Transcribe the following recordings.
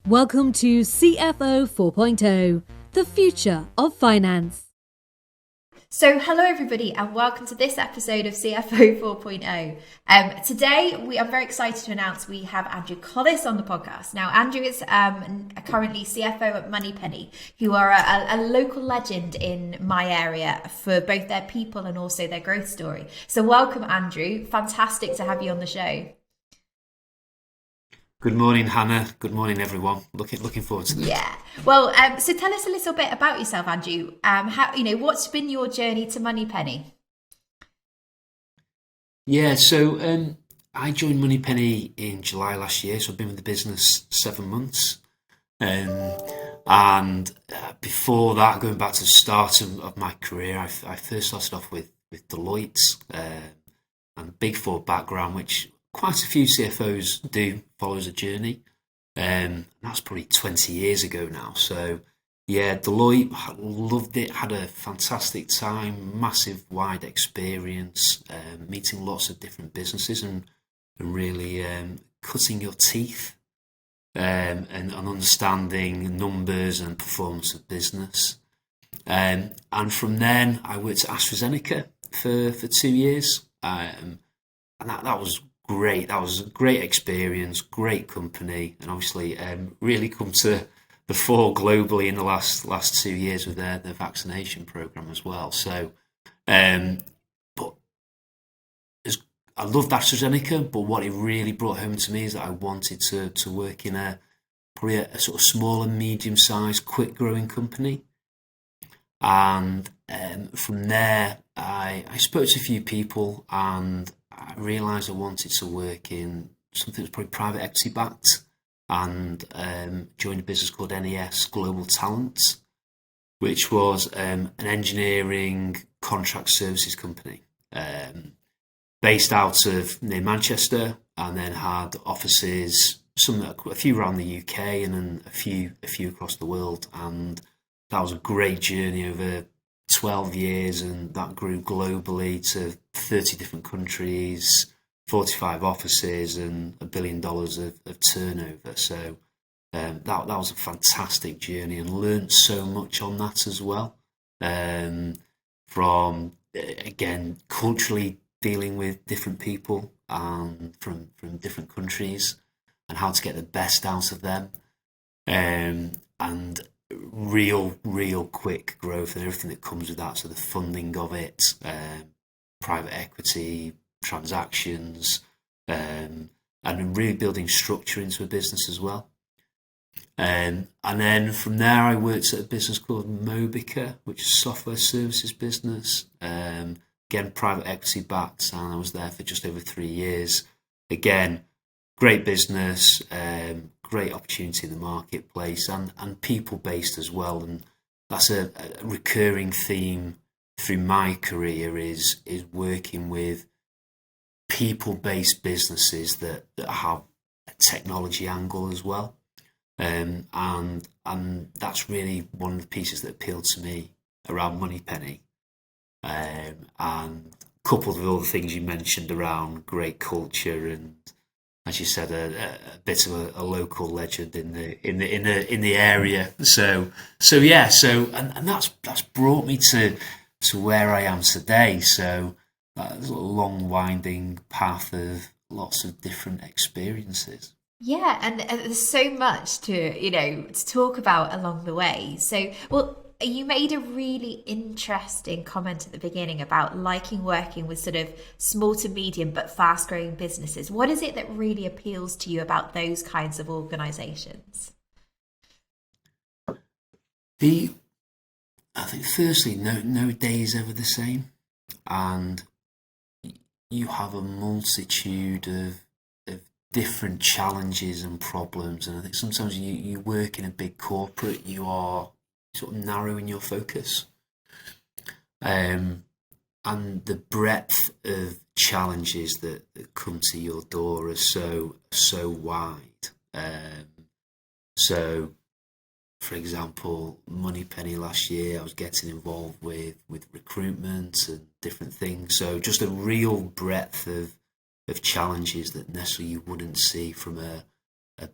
Welcome to CFO 4.0, the future of finance. So hello everybody and welcome to this episode of CFO 4.0. Today I'm very excited to announce we have Andrew Collis on the podcast. Now Andrew is currently CFO at Moneypenny, who are a local legend in my area for both their people and also their growth story. So welcome Andrew, fantastic to have you on the show. Good morning, Hannah. Good morning, everyone. Looking forward to this. Yeah. Well, so tell us a little bit about yourself, Andrew. What's been your journey to Moneypenny? Yeah, so I joined Moneypenny in July last year, so I've been with the business 7 months. And before that, going back to the start of my career, I first started off with Deloitte and Big Four background, which quite a few CFOs do follow as a journey. That's probably 20 years ago now. So yeah, Deloitte, loved it, had a fantastic time, massive wide experience, meeting lots of different businesses and really cutting your teeth and understanding numbers and performance of business. And from then I worked at AstraZeneca for 2 years. And that was great. That was a great experience, great company, and obviously really come to the fore globally in the last 2 years with their vaccination program as well. So, but I loved AstraZeneca, but what it really brought home to me is that I wanted to work in probably a sort of small and medium-sized, quick-growing company. And from there, I spoke to a few people and I realised I wanted to work in something that was probably private equity backed and joined a business called NES Global Talent, which was an engineering contract services company based out of near Manchester, and then had offices, a few around the UK and then a few across the world. And that was a great journey over 12 years, and that grew globally to 30 different countries, 45 offices, and $1 billion of turnover. So that was a fantastic journey, and learned so much on that as well. From again, culturally dealing with different people from different countries and how to get the best out of them, and real quick growth and everything that comes with that. So the funding of it, private equity transactions, and really building structure into a business as well. And then from there I worked at a business called Mobica, which is a software services business, again private equity backed, and I was there for just over 3 years. Again, great business, great opportunity in the marketplace, and people-based as well. And that's a recurring theme through my career is working with people-based businesses that have a technology angle as well. And that's really one of the pieces that appealed to me around Moneypenny. And coupled with all the things you mentioned around great culture and, as you said, a bit of a local legend in the area. So that's brought me to where I am today. So that's a long winding path of lots of different experiences. Yeah, and there's so much to talk about along the way. So, well, you made a really interesting comment at the beginning about liking working with sort of small to medium but fast growing businesses. What is it that really appeals to you about those kinds of organizations? I think firstly, no day is ever the same, and you have a multitude of different challenges and problems. And I think sometimes you work in a big corporate, you are sort of narrowing your focus, and the breadth of challenges that come to your door are so wide. So for example, Moneypenny last year, I was getting involved with recruitment and different things. So just a real breadth of challenges that necessarily you wouldn't see from a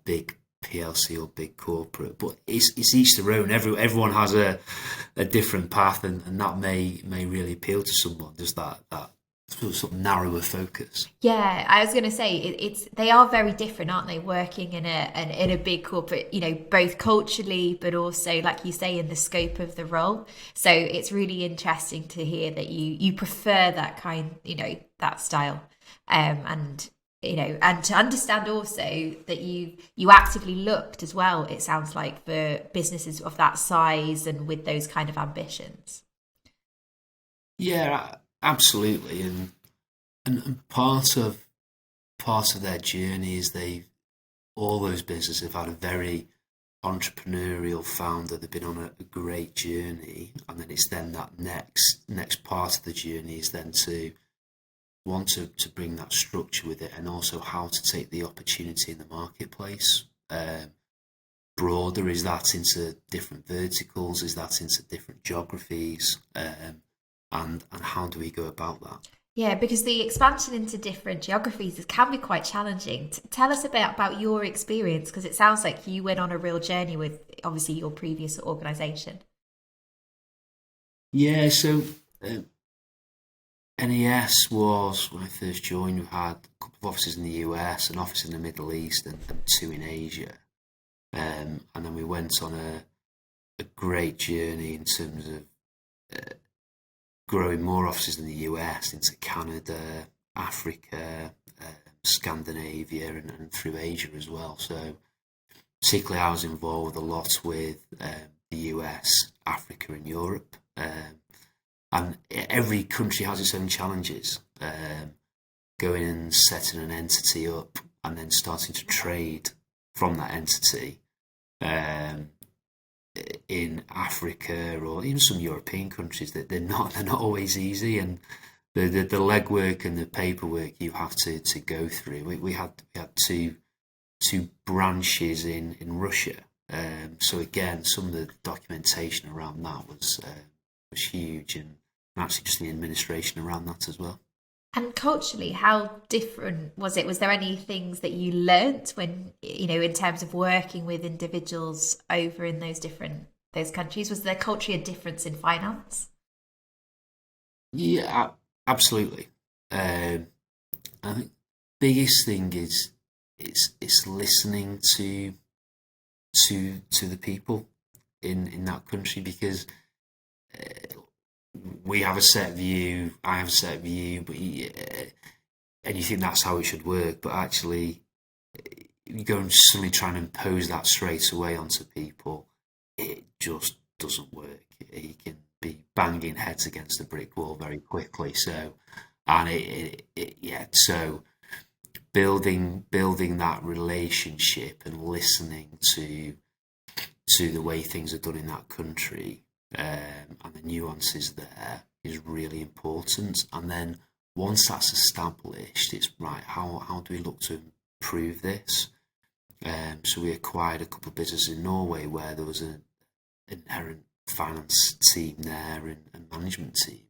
big PLC or big corporate, but it's each their own. Everyone has a different path, and that may really appeal to someone. Just that sort of narrower focus. Yeah, I was going to say it's they are very different, aren't they? Working in a big corporate, both culturally, but also, like you say, in the scope of the role. So it's really interesting to hear that you prefer that kind, that style, and to understand also that you actively looked as well. It sounds like for businesses of that size and with those kind of ambitions. Yeah, absolutely, and part of their journey is all those businesses have had a very entrepreneurial founder. They've been on a great journey, and then it's then that next part of the journey is then to want to bring that structure with it, and also how to take the opportunity in the marketplace broader. Is that into different verticals? Is that into different geographies? And how do we go about that? Yeah, because the expansion into different geographies can be quite challenging. Tell us about your experience, because it sounds like you went on a real journey with obviously your previous organisation. Yeah, so NES was, when I first joined, we had a couple of offices in the US, an office in the Middle East, and two in Asia. And then we went on a great journey in terms of growing more offices in the US, into Canada, Africa, Scandinavia, and through Asia as well. So particularly I was involved a lot with the US, Africa and Europe. And every country has its own challenges. Going and setting an entity up and then starting to trade from that entity in Africa or even some European countries, that they're not always easy, and the legwork and the paperwork you have to go through. We had two branches in Russia, so again some of the documentation around that was huge, and actually just the administration around that as well. And culturally, how different was it? Was there any things that you learnt when, in terms of working with individuals over in those countries? Was there culturally a difference in finance? Yeah, absolutely. I think the biggest thing is it's listening to the people in that country, because we have a set view, I have a set view, but and you think that's how it should work, but actually you go and suddenly try and impose that straight away onto people, it just doesn't work. You can be banging heads against the brick wall very quickly. So, and so building that relationship and listening to the way things are done in that country, and the nuances there is really important. And then once that's established, it's right, how do we look to improve this? So we acquired a couple of businesses in Norway where there was an inherent finance team there and management team,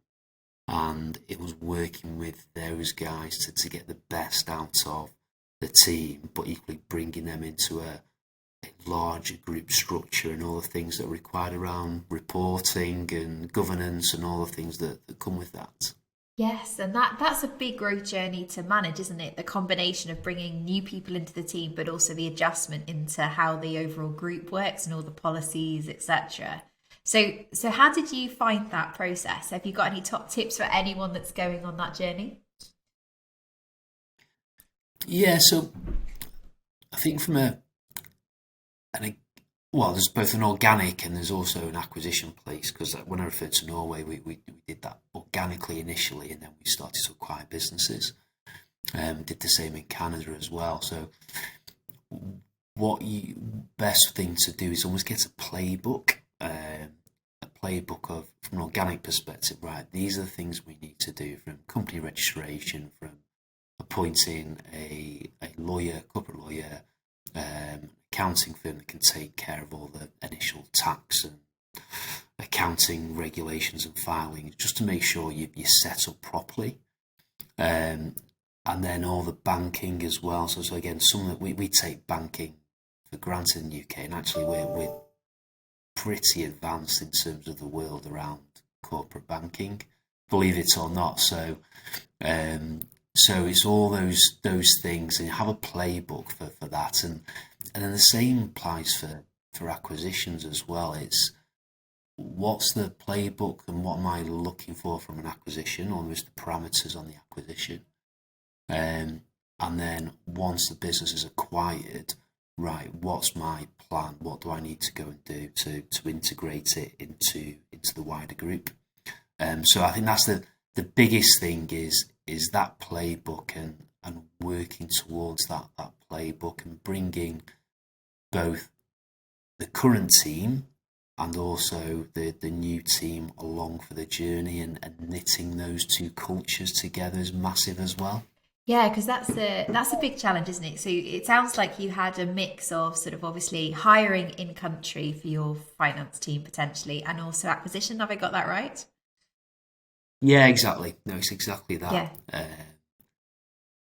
and it was working with those guys to get the best out of the team, but equally bringing them into a larger group structure and all the things that are required around reporting and governance and all the things that come with that. Yes, and that's a big growth journey to manage, isn't it? The combination of bringing new people into the team, but also the adjustment into how the overall group works and all the policies, etc. So how did you find that process? Have you got any top tips for anyone that's going on that journey? Yeah, so I think there's both an organic and there's also an acquisition place, because when I referred to Norway, we did that organically initially, and then we started to acquire businesses. Did the same in Canada as well. So best thing to do is almost get a playbook of, from an organic perspective, right, these are the things we need to do, from company registration, from appointing a lawyer, corporate lawyer, accounting firm that can take care of all the initial tax and accounting regulations and filing, just to make sure you're set up properly. And then all the banking as well. So again, some that we take banking granted in the UK, and actually we're pretty advanced in terms of the world around corporate banking, believe it or not. So it's all those things, and you have a playbook for that, and then the same applies for acquisitions as well. It's what's the playbook and what am I looking for from an acquisition, almost the parameters on the acquisition. And then once the business is acquired, right, what's my plan? What do I need to go and do to integrate it into the wider group? So I think that's the biggest thing is that playbook and working towards that playbook and bringing both the current team and also the new team along for the journey, and knitting those two cultures together is massive as well. Yeah, because that's a big challenge, isn't it? So it sounds like you had a mix of sort of obviously hiring in country for your finance team potentially, and also acquisition. Have I got that right? Yeah, exactly. No, it's exactly that. Yeah.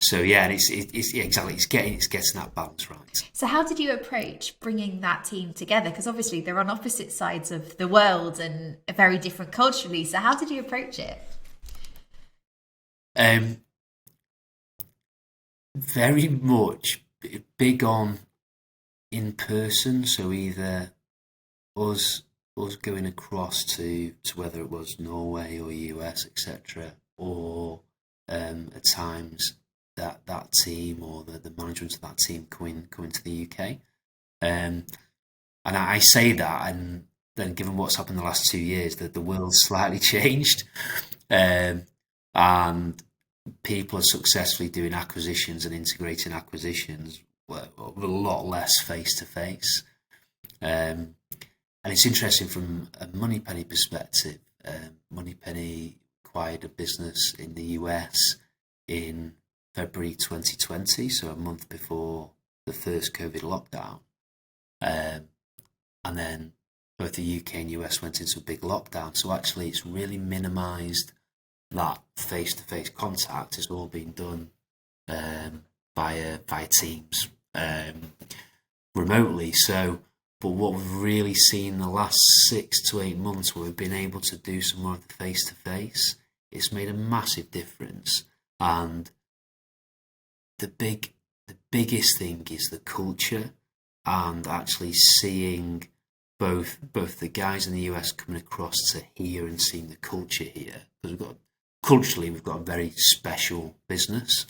So yeah, and it's exactly, it's getting that balance right. So how did you approach bringing that team together? Because obviously they're on opposite sides of the world and very different culturally. So how did you approach it? Very much big on in person. So either us going across to whether it was Norway or US, etc., or at times that team or the management of that team coming to the UK. And I say that, and then given what's happened the last 2 years, that the world's slightly changed, and people are successfully doing acquisitions and integrating acquisitions with a lot less face to face. And it's interesting from a Moneypenny perspective. Moneypenny acquired a business in the US in February 2020, so a month before the first COVID lockdown. And then both the UK and US went into a big lockdown. So actually it's really minimised that face-to-face contact. Is all being done via Teams remotely. So, but what we've really seen the last 6 to 8 months, where we've been able to do some more of the face-to-face, it's made a massive difference. And the biggest thing is the culture, and actually seeing both the guys in the US coming across to here and seeing the culture here, because we've got a very special business,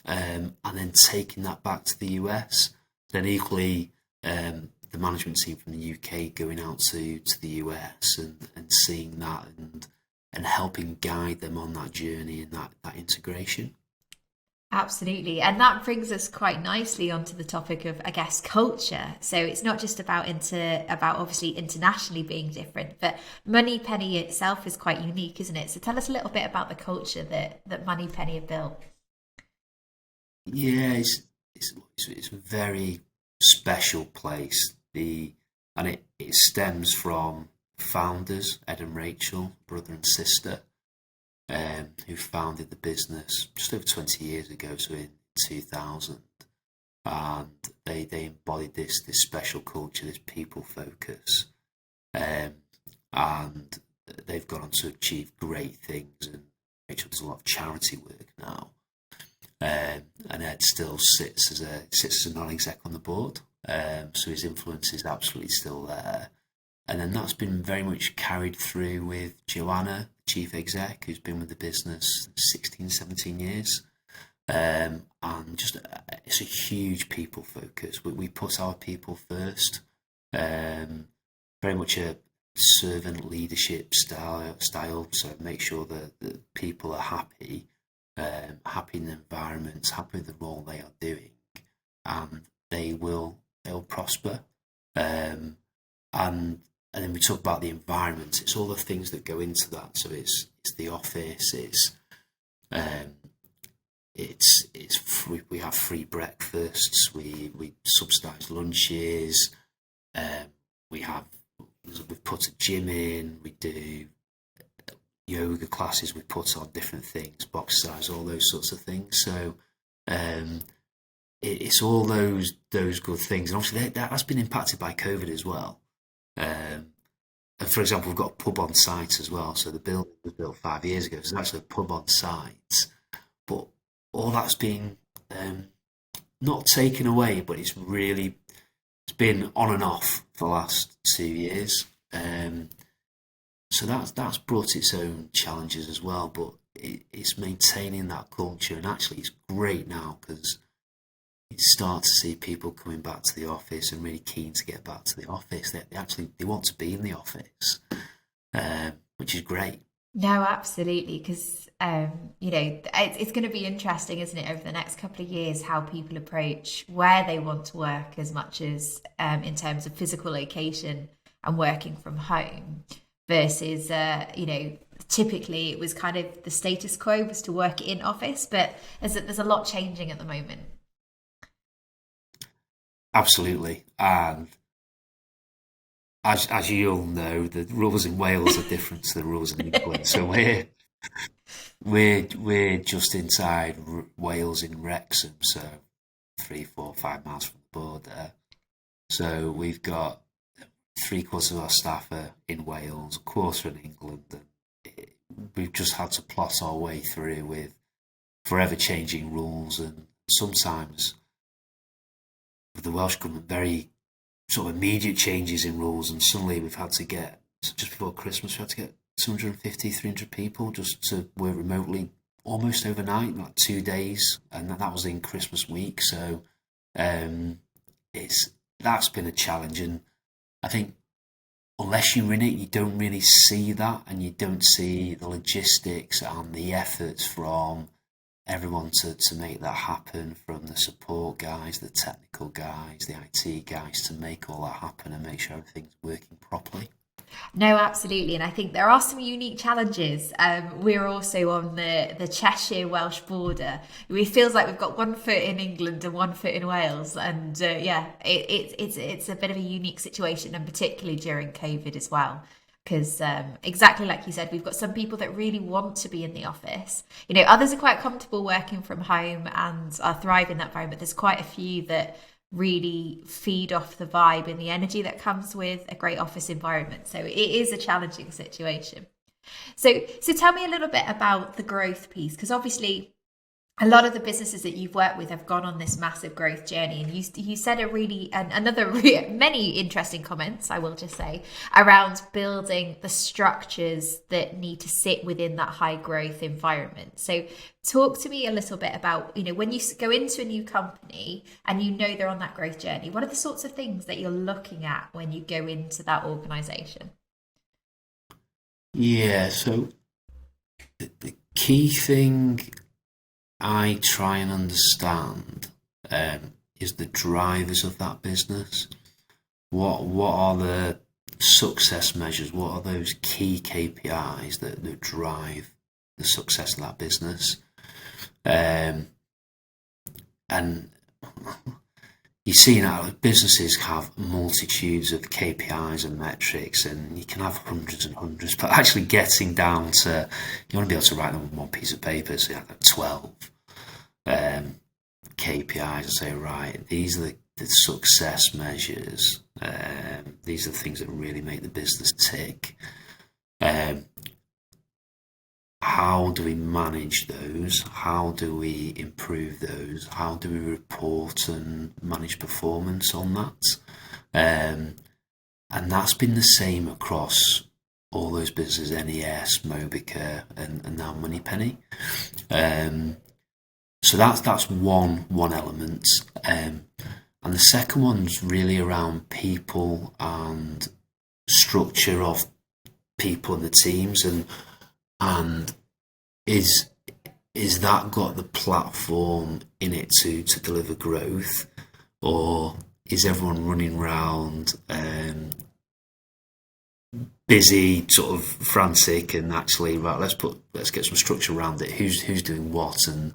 and then taking that back to the US. Then equally, the management team from the UK going out to the US and seeing that and helping guide them on that journey and that integration. Absolutely. And that brings us quite nicely onto the topic of, I guess, culture. So it's not just about obviously internationally being different, but Moneypenny itself is quite unique, isn't it? So tell us a little bit about the culture that Moneypenny have built. Yeah, it's a very special place. And it stems from founders, Ed and Rachel, brother and sister, who founded the business just over 20 years ago, so in 2000. And they embodied this special culture, this people focus. And they've gone on to achieve great things. And Rachel does a lot of charity work now. And Ed still sits as a non-exec on the board. So his influence is absolutely still there. And then that's been very much carried through with Joanna, chief exec, who's been with the business 16, 17 years. And just it's a huge people focus. We put our people first. Very much a servant leadership style. So make sure that people are happy in the environments, happy with the role they are doing, and they'll prosper. And then we talk about the environment. It's all the things that go into that. So it's the office. It's free, we have free breakfasts. We subsidise lunches. We've put a gym in. We do yoga classes. We put on different things, box size, all those sorts of things. So it's all those good things, and obviously that has been impacted by COVID as well. And for example, we've got a pub on site as well. So the building was built 5 years ago. So there's actually a pub on site, but all that's been not taken away, but it's been on and off for the last 2 years. So that's brought its own challenges as well. But it's maintaining that culture, and actually it's great now because you start to see people coming back to the office and really keen to get back to the office. They want to be in the office, which is great. No, absolutely, because it's going to be interesting, isn't it, over the next couple of years, how people approach where they want to work, as much as in terms of physical location and working from home versus typically it was kind of the status quo was to work in office, but there's a lot changing at the moment. Absolutely, and as you all know, the rules in Wales are different to the rules in England. So we're just inside Wales in Wrexham, so 3, 4, 5 miles from the border. So we've got 3/4 of our staff are in Wales, a quarter in England, and we've just had to plot our way through with forever changing rules, and sometimes with the Welsh government very sort of immediate changes in rules, and suddenly we've had to get, just before Christmas, we had to get 250, 300 people just to work remotely almost overnight, like 2 days, and that was in Christmas week. So that's been a challenge, and I think unless you're in it, you don't really see that, and you don't see the logistics and the efforts from everyone to make that happen, from the support guys, the technical guys, the IT guys, to make all that happen and make sure everything's working properly. No, absolutely. And I think there are some unique challenges. We're also on the Cheshire Welsh border. It feels like we've got 1 foot in England and 1 foot in Wales. And it's a bit of a unique situation, and particularly during COVID as well. Because exactly like you said, we've got some people that really want to be in the office. Others are quite comfortable working from home and are thriving in that environment. There's quite a few that really feed off the vibe and the energy that comes with a great office environment. So it is a challenging situation. So tell me a little bit about the growth piece, because obviously a lot of the businesses that you've worked with have gone on this massive growth journey, and you said many interesting comments, I will just say, around building the structures that need to sit within that high growth environment. So talk to me a little bit about, when you go into a new company and they're on that growth journey, what are the sorts of things that you're looking at when you go into that organization? Yeah, so the key thing I try and understand is the drivers of that business. What are the success measures? What are those key KPIs that drive the success of that business? And you see now businesses have multitudes of KPIs and metrics, and you can have hundreds and hundreds, but actually getting down to, you want to be able to write them on one piece of paper, so you have like 12 KPIs and say, right, these are the success measures, these are the things that really make the business tick. How do we manage those? How do we improve those? How do we report and manage performance on that? And that's been the same across all those businesses, NES, Mobica, and now Moneypenny. So that's one element. And the second one's really around people and structure of people and the teams, and is that got the platform in it to deliver growth, or is everyone running around busy, sort of frantic, and actually, right, let's get some structure around it. Who's doing what, and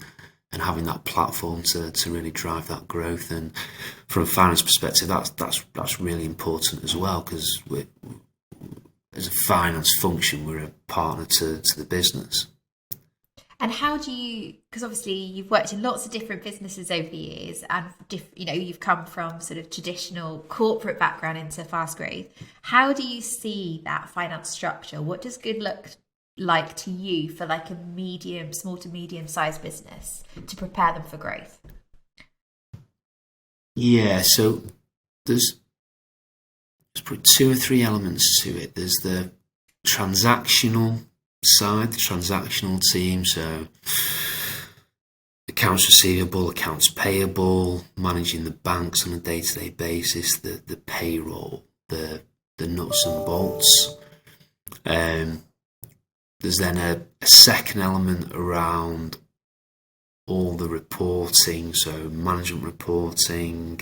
having that platform to really drive that growth. And from a finance perspective, that's really important as well, because as a finance function, we're a partner to the business. And how do you, because obviously you've worked in lots of different businesses over the years, and you've come from sort of traditional corporate background into fast growth. How do you see that finance structure? What does good look like to you for like a small to medium sized business to prepare them for growth? Yeah, so there's probably two or three elements to it. There's the transactional side, the transactional team, so accounts receivable, accounts payable, managing the banks on a day-to-day basis, the payroll, the nuts and bolts. There's then a second element around all the reporting, so management reporting,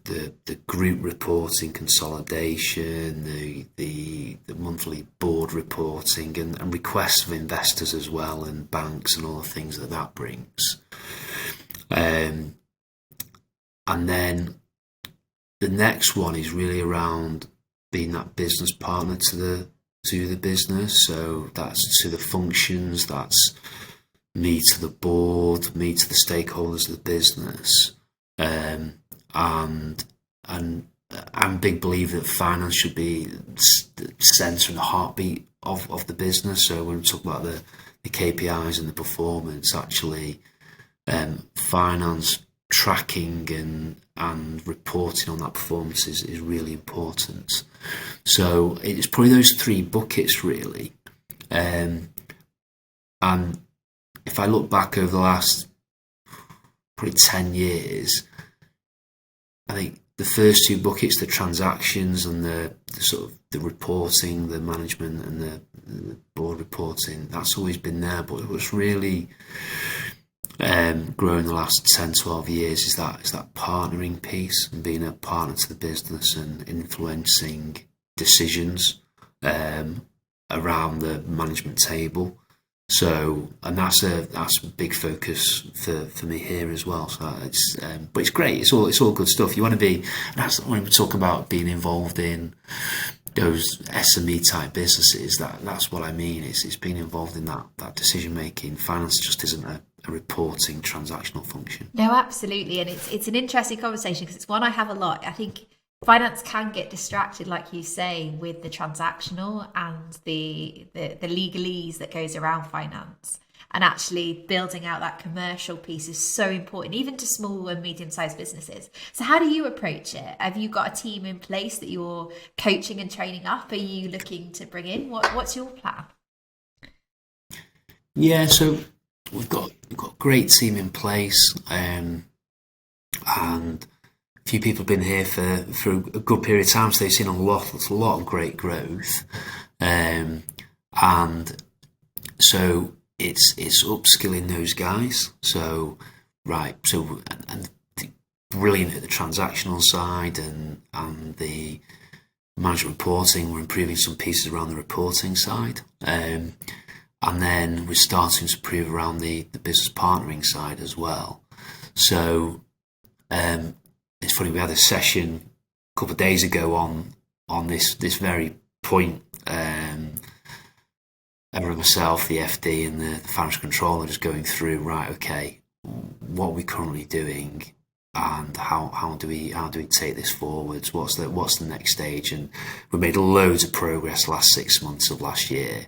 the group reporting, consolidation, the monthly board reporting, and requests of investors as well, and banks and all the things that brings. And then the next one is really around being that business partner to the business. So that's to the functions, that's me to the board, me to the stakeholders of the business. And I'm a big believer that finance should be the centre and the heartbeat of the business. So when we talk about the KPIs and the performance, actually finance tracking and reporting on that performance is really important. So it's probably those three buckets really. And if I look back over the last probably 10 years, I think the first two buckets, the transactions and the sort of the reporting, the management and the board reporting, that's always been there. But what's really grown the last 10, 12 years is that partnering piece, and being a partner to the business and influencing decisions around the management table. So, and that's a big focus for me here as well. So but it's great. It's all good stuff. You want to be, and that's when we talk about being involved in those SME type businesses. That's what I mean. It's being involved in that decision making. Finance just isn't a reporting transactional function. No, absolutely, and it's an interesting conversation because it's one I have a lot. I think finance can get distracted, like you say, with the transactional and the legalese that goes around finance. And actually building out that commercial piece is so important, even to small and medium-sized businesses. So how do you approach it? Have you got a team in place that you're coaching and training up? Are you looking to bring in? What's your plan? Yeah, so we've got a great team in place, and a few people have been here for a good period of time, so they've seen a lot of great growth, and so it's upskilling those guys. So and brilliant at the transactional side and the management reporting. We're improving some pieces around the reporting side, and then we're starting to improve around the business partnering side as well. So it's funny, we had a session a couple of days ago on this very point. Myself, the FD, and the financial controller just going through, right, okay, what are we currently doing, and how do we take this forwards? What's the next stage? And we made loads of progress last 6 months of last year.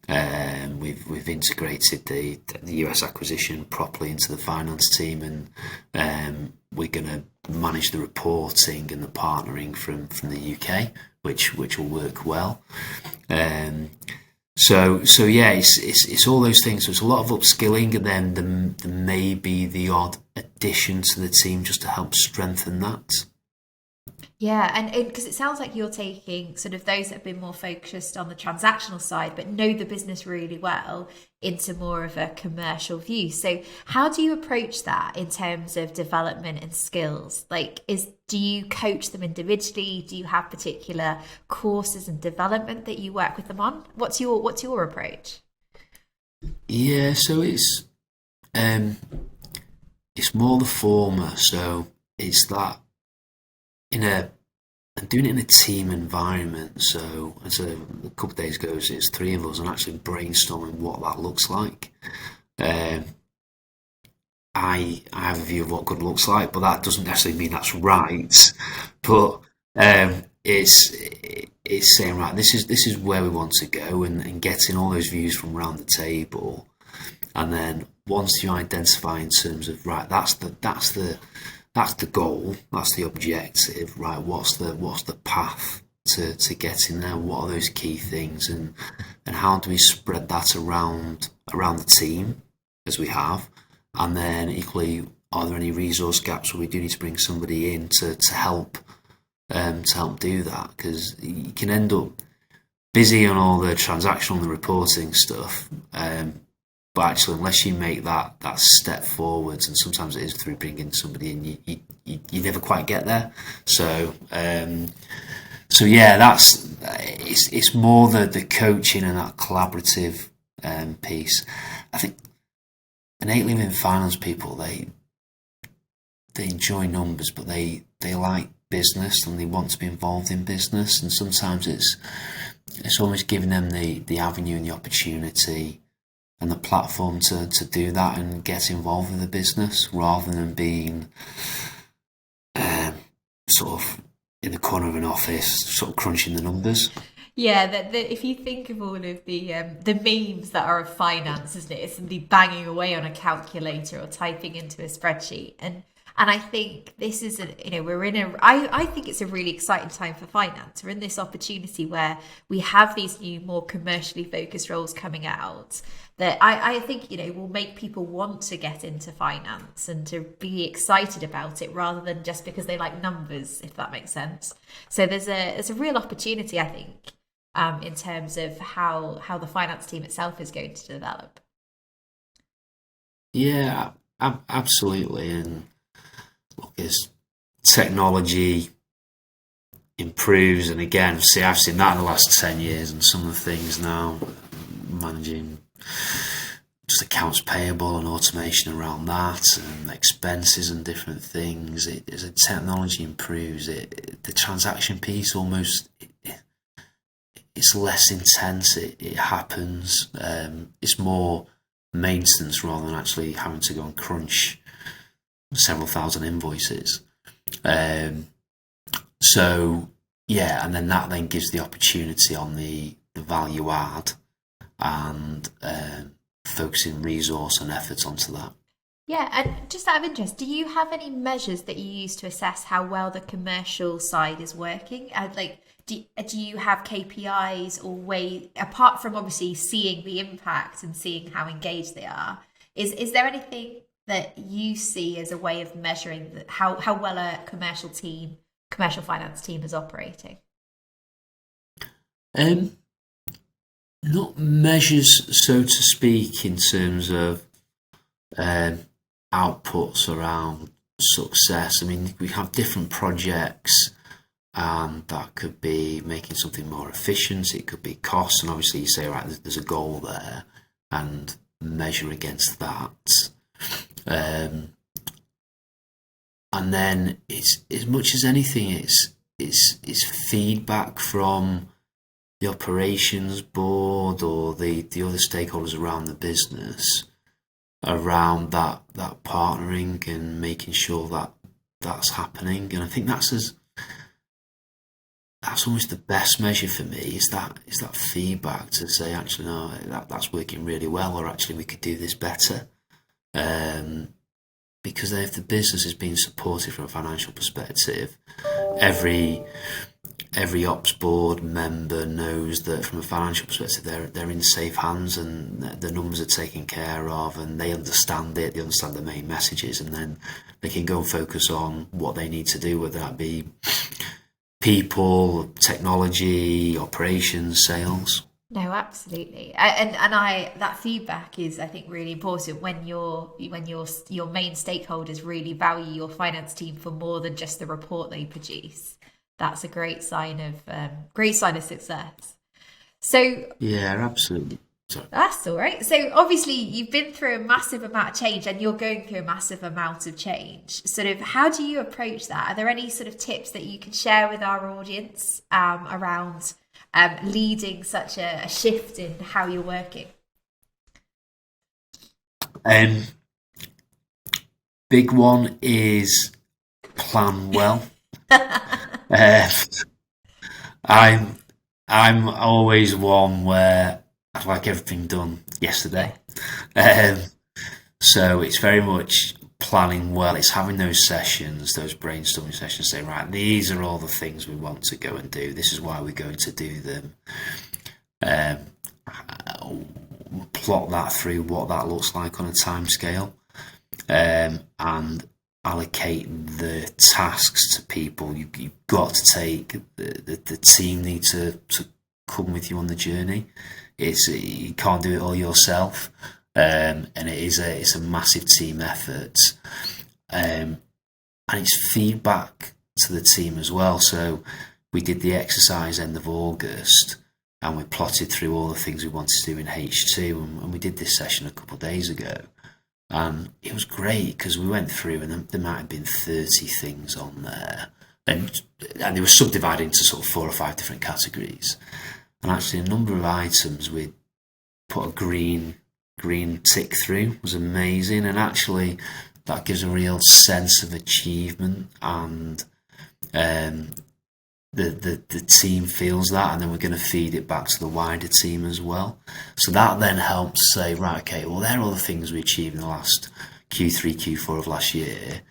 We've integrated the US acquisition properly into the finance team, and we're going to manage the reporting and the partnering from the UK, which will work well. So yeah, it's all those things. So it's a lot of upskilling, and then there may be the odd addition to the team just to help strengthen that. Yeah, and because it sounds like you're taking sort of those that have been more focused on the transactional side but know the business really well into more of a commercial view. So how do you approach that in terms of development and skills? Like, do you coach them individually? Do you have particular courses and development that you work with them on? What's your approach? Yeah, so it's more the former. So it's that in a doing it in a team environment. So as a couple of days ago, it's three of us and actually brainstorming what that looks like. I have a view of what good looks like, but that doesn't necessarily mean that's right. But it's saying, right, this is where we want to go, and getting all those views from around the table, and then once you identify in terms of, right, that's the goal, that's the objective, right? What's the path to getting there? What are those key things, and how do we spread that around the team as we have? And then equally, are there any resource gaps where we do need to bring somebody in to help do that? Because you can end up busy on all the transactional and the reporting stuff, but actually, unless you make that step forwards, and sometimes it is through bringing somebody in, you never quite get there. So yeah, it's more the coaching and that collaborative piece. I think innately within finance people, they enjoy numbers, but they like business and they want to be involved in business, and sometimes it's almost giving them the avenue and the opportunity and the platform to do that and get involved with the business, rather than being sort of in the corner of an office sort of crunching the numbers. Yeah, if you think of all of the memes that are of finance, isn't it? It's somebody banging away on a calculator or typing into a spreadsheet, and I think this is I think it's a really exciting time for finance. We're in this opportunity where we have these new, more commercially focused roles coming out that I think will make people want to get into finance and to be excited about it, rather than just because they like numbers, if that makes sense. So there's a real opportunity, I think, in terms of how the finance team itself is going to develop. Yeah, absolutely. And look, as technology improves, and again, I've seen that in the last 10 years, and some of the things now, managing just accounts payable and automation around that, and expenses and different things. As the technology improves, the transaction piece almost, it's less intense. It happens. It's more maintenance rather than actually having to go and crunch several thousand invoices. So yeah, and then that then gives the opportunity on the value add and focusing resource and effort onto that. Yeah, and just out of interest, do you have any measures that you use to assess how well the commercial side is working? Do you have KPIs or way, apart from obviously seeing the impact and seeing how engaged they are, is there anything that you see as a way of measuring how well a commercial finance team is operating? Not measures, so to speak, in terms of outputs around success. I mean, we have different projects, and that could be making something more efficient. It could be costs, and obviously you say, right, there's a goal there, and measure against that. And then it's, as much as anything, it's feedback from the operations board or the other stakeholders around the business around that partnering and making sure that that's happening. And I think that's almost the best measure for me, is that feedback to say, actually, no, that's working really well, or actually we could do this better. Because if the business is being supported from a financial perspective, every ops board member knows that from a financial perspective they're in safe hands, and the numbers are taken care of, and they understand it, they understand the main messages, and then they can go and focus on what they need to do, whether that be people, technology, operations, sales. No, absolutely, and that feedback is, I think, really important when your main stakeholders really value your finance team for more than just the report they produce. That's a great sign of success. So yeah, absolutely. Sorry. That's all right. So obviously you've been through a massive amount of change and you're going through a massive amount of change. Sort of how do you approach that? Are there any sort of tips that you can share with our audience around leading such a shift in how you're working? Big one is plan well. I'm always one where I'd like everything done yesterday. So it's very much planning well. It's having those sessions, those brainstorming sessions, say, right, these are all the things we want to go and do. This is why we're going to do them. Plot that through what that looks like on a time scale, and allocate the tasks to people. You've got to take the team need to come with you on the journey. You can't do it all yourself, and it's a massive team effort, and it's feedback to the team as well. So we did the exercise end of August, and we plotted through all the things we wanted to do in H2, and we did this session a couple of days ago. And it was great because we went through and there might have been 30 things on there. And they were subdivided into sort of 4 or 5 different categories. And actually a number of items we put a green tick through was amazing. And actually that gives a real sense of achievement, and the team feels that, and then we're going to feed it back to the wider team as well. So that then helps say, right, okay, well, there are all the things we achieved in the last Q3, Q4 of last year.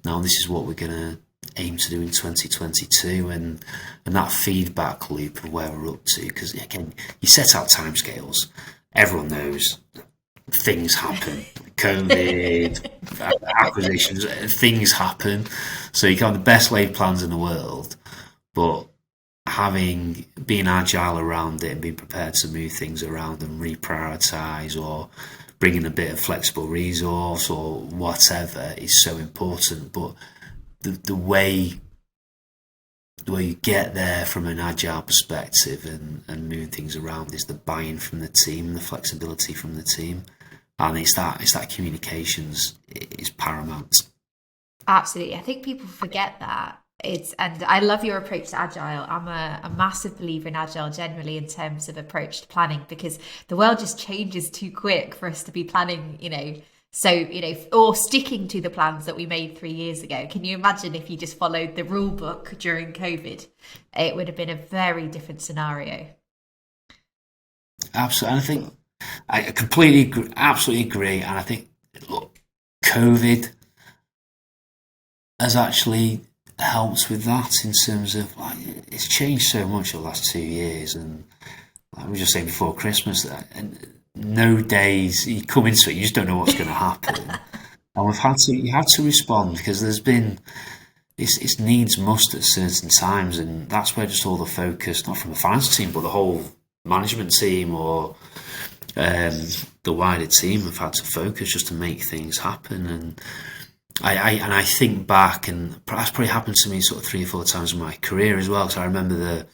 Now this is what we're going to aim to do in 2022, and that feedback loop of where we're up to. Because again, you set out timescales. Everyone knows things happen. COVID, acquisitions, things happen. So you can have the best laid plans in the world, but being agile around it and being prepared to move things around and reprioritize, or bring in a bit of flexible resource or whatever, is so important. But the way you get there from an agile perspective and moving things around is the buy-in from the team, the flexibility from the team, and it's that communications is paramount. Absolutely. I think people forget that. And I love your approach to Agile. I'm a massive believer in Agile generally in terms of approach to planning, because the world just changes too quick for us to be planning, or sticking to the plans that we made 3 years ago. Can you imagine if you just followed the rule book during COVID? It would have been a very different scenario. Absolutely. And I think I completely, absolutely agree. And I think, look, COVID has actually helps with that in terms of, like, it's changed so much over the last 2 years, and like we were just saying before Christmas, and no days you come into it, you just don't know what's going to happen. And you had to respond, because there's been it's needs must at certain times, and that's where just all the focus, not from the finance team but the whole management team or the wider team, have had to focus just to make things happen. And I think back, and that's probably happened to me sort of 3 or 4 times in my career as well. So I remember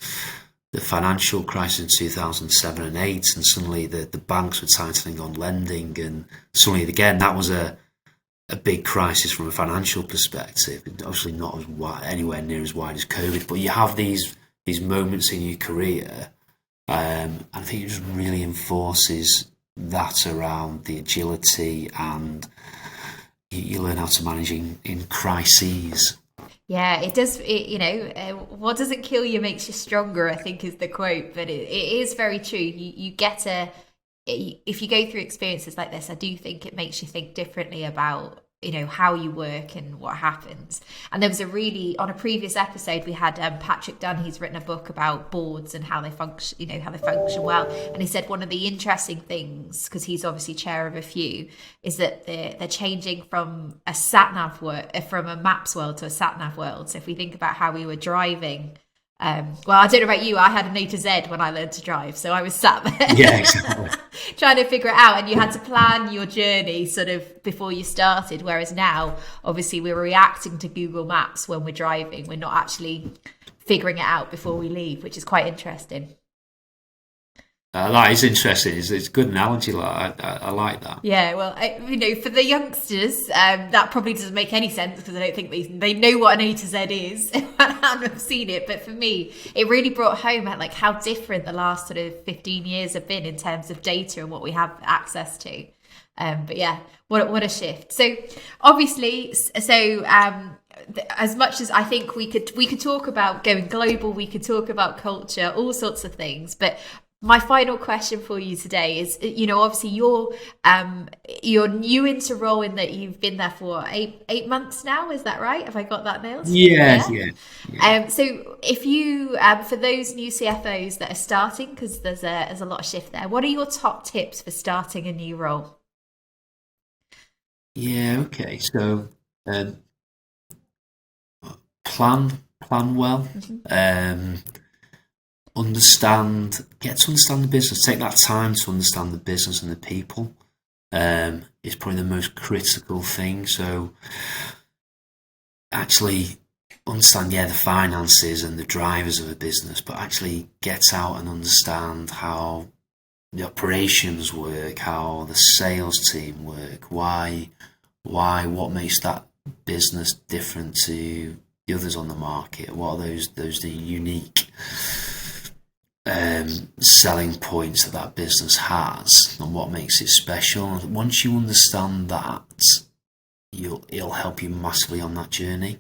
the financial crisis in 2007 and 8, and suddenly the banks were tightening on lending, and suddenly again that was a big crisis from a financial perspective. Obviously not anywhere near as wide as COVID, but you have these moments in your career, and I think it just really enforces that around the agility, and you learn how to manage in crises. Yeah, it does. What doesn't kill you makes you stronger, I think is the quote. But it is very true. You get if you go through experiences like this, I do think it makes you think differently about how you work and what happens. And there was on a previous episode we had Patrick Dunn. He's written a book about boards and how they function, how they function well. And he said one of the interesting things, because he's obviously chair of a few, is that they're changing from a from a maps world to a sat nav world. So if we think about how we were driving, well, I don't know about you, I had an A to Z when I learned to drive, so I was sat there exactly. trying to figure it out, and you had to plan your journey sort of before you started, whereas now obviously we're reacting to Google Maps when we're driving. We're not actually figuring it out before we leave, which is quite interesting. That is interesting. It's a good analogy. I like that. Yeah, well, for the youngsters, that probably doesn't make any sense because I don't think they know what an A to Z is and have seen it. But for me, it really brought home like how different the last sort of 15 years have been in terms of data and what we have access to. But yeah, what a shift. So obviously, as much as I think we could talk about going global, we could talk about culture, all sorts of things, but my final question for you today is, obviously you're new into role in that you've been there for eight months now. Is that right? Have I got that nailed? Yeah. So if you, for those new CFOs that are starting, because there's a lot of shift there, what are your top tips for starting a new role? Yeah. Okay. So plan well. Mm-hmm. Get to understand the business. Take that time to understand the business and the people. Is probably the most critical thing. So actually understand, the finances and the drivers of a business, but actually get out and understand how the operations work, how the sales team work, what makes that business different to the others on the market. What are those the unique selling points that business has, and what makes it special. Once you understand that, it'll help you massively on that journey.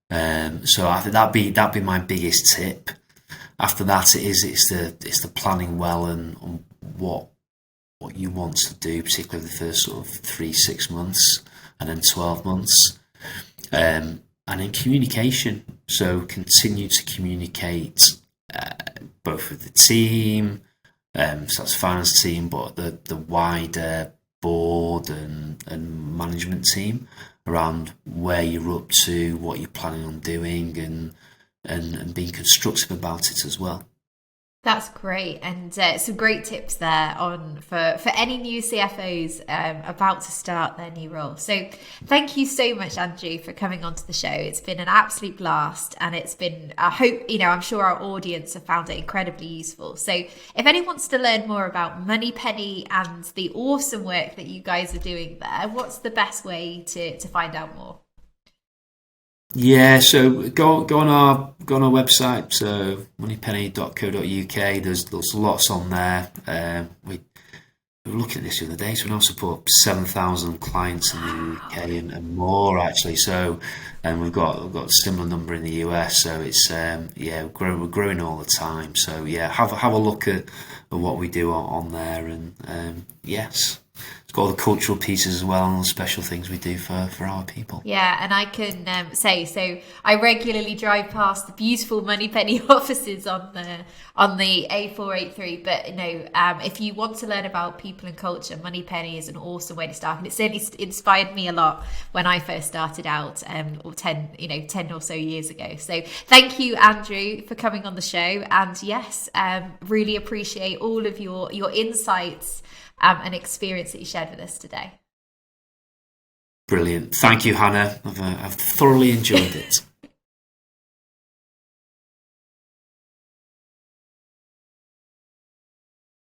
So I think that'd be my biggest tip. After that, it's the planning well and what you want to do, particularly the first sort of 3-6 months, and then 12 months, and then communication. So continue to communicate. Both with the team, so that's the finance team, but the wider board and management team around where you're up to, what you're planning on doing, and being constructive about it as well. That's great, and some great tips there for any new CFOs about to start their new role. So thank you so much, Andrew, for coming onto the show. It's been an absolute blast, and it's been, I hope, I'm sure our audience have found it incredibly useful. So if anyone wants to learn more about Moneypenny and the awesome work that you guys are doing there, what's the best way to find out more? Yeah, so go on our website, so moneypenny.co.uk. There's lots on there. We were looking at this the other day, so we now support 7,000 clients in the UK and more actually. So, and we've got a similar number in the US. So it's we're growing all the time. So yeah, have a look at what we do on there, and yes. It's got all the cultural pieces as well, and all the special things we do for our people. Yeah, and I can say, so I regularly drive past the beautiful Moneypenny offices on the A483. But if you want to learn about people and culture, Moneypenny is an awesome way to start, and it certainly inspired me a lot when I first started out, 10 or so years ago. So thank you, Andrew, for coming on the show, and yes, really appreciate all of your insights and experience that you shared with us today. Brilliant. Thank you, Hannah. I've thoroughly enjoyed it.